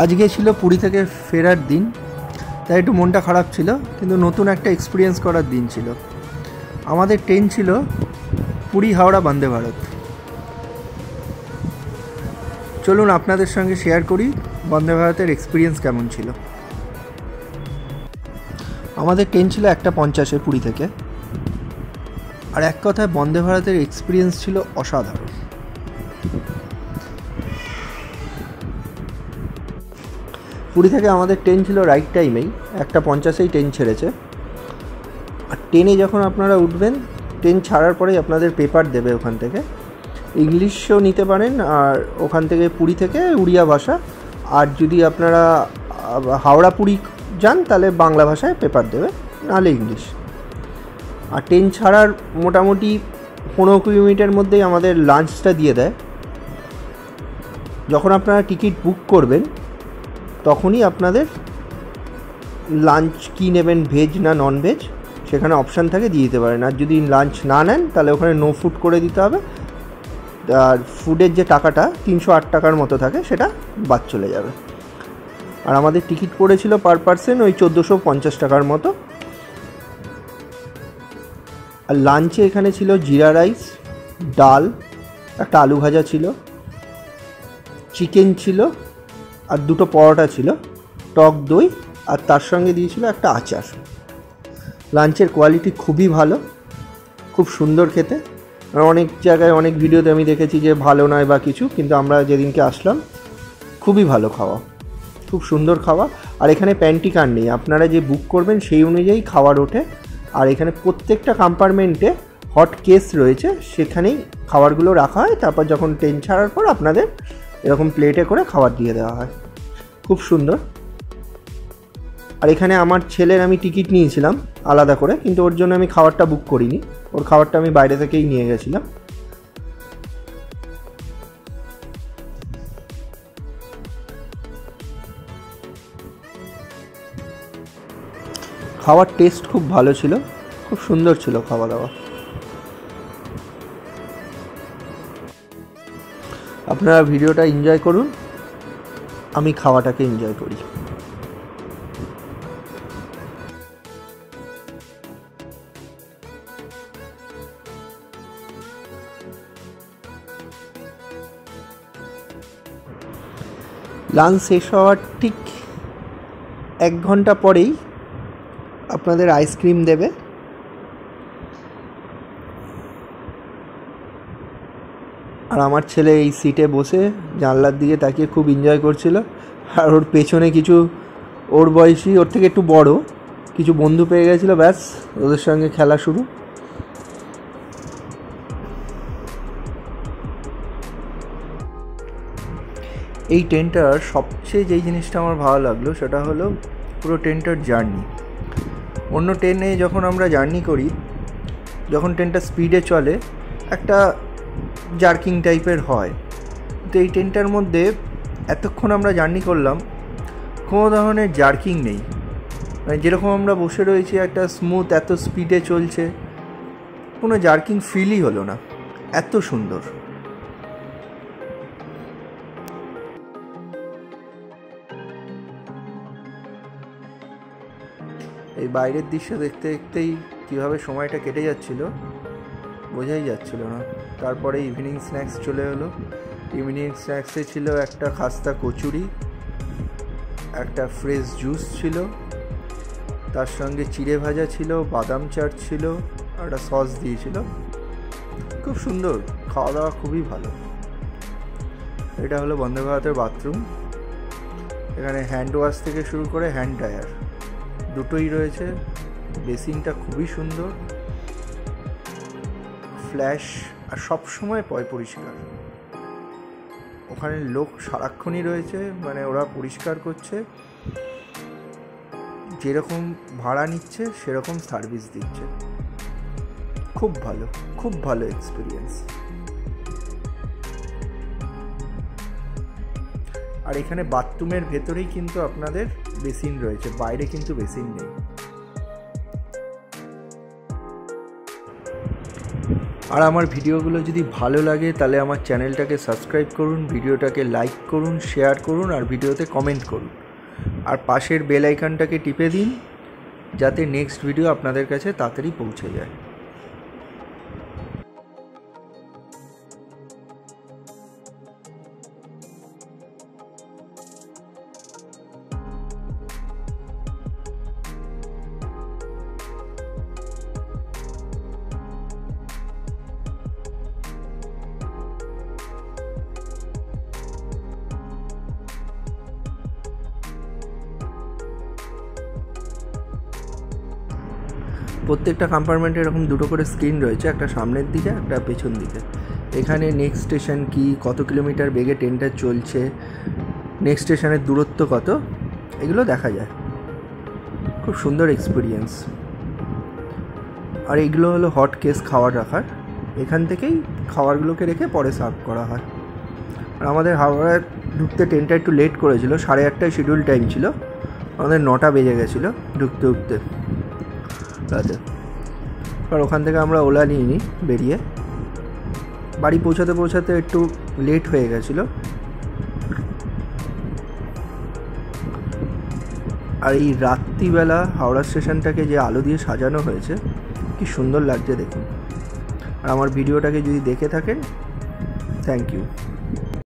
আজকে ছিল পুরী থেকে ফেরার দিন, তাই একটু মনটা খারাপ ছিল, কিন্তু নতুন একটা এক্সপিরিয়েন্স করার দিন ছিল। আমাদের ট্রেন ছিল পুরী হাওড়া বন্দে ভারত। চলুন আপনাদের সঙ্গে শেয়ার করি বন্দে ভারতের এক্সপিরিয়েন্স কেমন ছিল। আমাদের ট্রেন ছিল 1:50 পুরী থেকে। আর এক কথায় বন্দে ভারতের এক্সপিরিয়েন্স ছিল অসাধারণ। পুরী থেকে আমাদের ট্রেন ছিল রাইট টাইমেই, 1:50 ট্রেন ছেড়েছে। আর ট্রেনে যখন আপনারা উঠবেন, ট্রেন ছাড়ার পরেই আপনাদের পেপার দেবে ওখান থেকে। ইংলিশও নিতে পারেন, আর ওখান থেকে পুরী থেকে উড়িয়া ভাষা। আর যদি আপনারা হাওড়া পুরী যান তাহলে বাংলা ভাষায় পেপার দেবে, নাহলে ইংলিশ। আর ট্রেন ছাড়ার মোটামুটি 15-20 মিনিটের মধ্যেই আমাদের লাঞ্চটা দিয়ে দেয়। যখন আপনারা টিকিট বুক করবেন তখনই আপনাদের লাঞ্চ কী নেবেন, ভেজ না নন ভেজ, সেখানে অপশান থাকে, দিয়ে দিতে পারেন। আর যদি লাঞ্চ না নেন তাহলে ওখানে নো ফুড করে দিতে হবে। আর ফুডের যে টাকাটা 308 টাকার মতো থাকে, সেটা বাদ চলে যাবে। আর আমাদের টিকিট পড়েছিল পার পারসন ওই 1450 টাকার মতো। আর লাঞ্চে এখানে ছিল জিরা রাইস, ডাল, একটা আলু ভাজা ছিল, চিকেন ছিল, আর 2টো পরোটা ছিল, টক দই, আর তার সঙ্গে দিয়েছিল একটা আচার। লাঞ্চের কোয়ালিটি খুবই ভালো, খুব সুন্দর খেতে। অনেক জায়গায় অনেক ভিডিওতে আমি দেখেছি যে ভালো নয় বা কিছু, কিন্তু আমরা যেদিনকে আসলাম খুবই ভালো খাওয়া, খুব সুন্দর খাওয়া। আর এখানে প্যান্ট্রি কার নেই, আপনারা যে বুক করবেন সেই অনুযায়ী খাবার ওঠে। আর এখানে প্রত্যেকটা কম্পার্টমেন্টে হট কেস রয়েছে, সেখানেই খাবারগুলো রাখা হয়। তারপর যখন ট্রেন ছাড়ার পর আপনাদের এরকম প্লেটে করে খাবার দিয়ে দেওয়া হয়, খুব সুন্দর। আর এখানে আমার ছেলের আমি টিকিট নিয়েছিলাম আলাদা করে, কিন্তু ওর জন্য আমি খাবারটা বুক করিনি, ওর খাবারটা আমি বাইরে থেকেই নিয়ে গেছিলাম। খাওয়ার টেস্ট খুব ভালো ছিল, খুব সুন্দর ছিল খাওয়া দাওয়া। আপনারা ভিডিওটা এনজয় করুন, আমি খাওয়াটাকে এনজয় করি। লাঞ্চ শেষ হওয়ার ঠিক 1 ঘন্টা পরেই আপনাদের আইসক্রিম দেবে। আর আমার ছেলে এই সিটে বসে জানলার দিকে তাকিয়ে খুব এনজয় করছিল। আর ওর পেছনে কিছু ওর বয়সী, ওর থেকে একটু বড় কিছু বন্ধু পেয়ে গেছিলো, ব্যাস ওদের সঙ্গে খেলা শুরু। এই ট্রেনটার সবচেয়ে যেই জিনিসটা আমার ভালো লাগলো সেটা হলো পুরো ট্রেনটার জার্নি। অন্য ট্রেনে যখন আমরা জার্নি করি, যখন ট্রেনটা স্পিডে চলে একটা জার্কিং টাইপের হয়, তো এই ট্রেনটার মধ্যে এতক্ষণ আমরা জার্নি করলাম, কোনো ধরনের জার্কিং নেই। মানে যেরকম আমরা বসে রয়েছি একটা স্মুথ, এত স্পিডে চলছে, কোনো জার্কিং ফিলই হলো না, এত সুন্দর। এই বাইরের দৃশ্য দেখতে দেখতেই কীভাবে সময়টা কেটে যাচ্ছিল বোঝাই যাচ্ছিল না। তারপরে ইভিনিং স্ন্যাক্স চলে এলো। ইভিনিং স্ন্যাক্সে ছিল একটা খাস্তা কচুরি, একটা ফ্রেশ জুস ছিল, তার সঙ্গে চিড়ে ভাজা ছিল, বাদাম চাট ছিল, আর একটা সস দিয়েছিল। খুব সুন্দর খাওয়া দাওয়া, খুবই ভালো। এটা হলো বন্দে ভারতের বাথরুম। এখানে হ্যান্ড ওয়াশ থেকে শুরু করে হ্যান্ড ড্রায়ার দুটোই রয়েছে। বেসিনটা খুবই সুন্দর, ফ্ল্যাশ, আর সবসময় পরিষ্কার। ওখানে লোক সারাক্ষণই রয়েছে, মানে ওরা পরিষ্কার করছে, যেরকম ভাড়া নিচ্ছে সেরকম সার্ভিস দিচ্ছে। খুব ভালো, খুব ভালো এক্সপিরিয়েন্স। আর এখানে বাথরুমের ভেতরেই কিন্তু আপনাদের বেসিন রয়েছে, বাইরে কিন্তু বেসিন নেই। আর আমার ভিডিওগুলো যদি ভালো লাগে তাহলে আমার চ্যানেলটাকে সাবস্ক্রাইব করুন, ভিডিওটাকে লাইক করুন, শেয়ার করুন আর ভিডিওতে কমেন্ট করুন। আর পাশের বেল আইকনটাকে টিপে দিন যাতে নেক্সট ভিডিও আপনাদের কাছে তাড়াতাড়ি পৌঁছে যায়। প্রত্যেকটা কম্পার্টমেন্টে এরকম দুটো করে স্ক্রিন রয়েছে, একটা সামনের দিকে একটা পেছন দিকে। এখানে নেক্সট স্টেশন কি, কত কিলোমিটার বেগে ট্রেনটা চলছে, নেক্সট স্টেশনের দূরত্ব কত, এগুলো দেখা যায়। খুব সুন্দর এক্সপিরিয়েন্স। আর এইগুলো হলো হট কেস খাবার রাখার, এখান থেকেই খাবারগুলোকে রেখে পরে সার্ভ করা হয়। আর আমাদের হাওড়ায় ঢুকতে ট্রেনটা একটু লেট করেছিল, 8:30 শিডিউল টাইম ছিল, আমাদের 9টা বেজে গেছিলো ঢুকতে রাতে। আর ওখান থেকে আমরা ওলা নিয়ে নিই, বেরিয়ে বাড়ি পৌঁছাতে একটু লেট হয়ে গেছিলো। আর এই রাত্রিবেলা হাওড়া স্টেশনটাকে যে আলো দিয়ে সাজানো হয়েছে কি সুন্দর লাগছে দেখুন। আর আমার ভিডিওটাকে যদি দেখে থাকেন, থ্যাংক ইউ।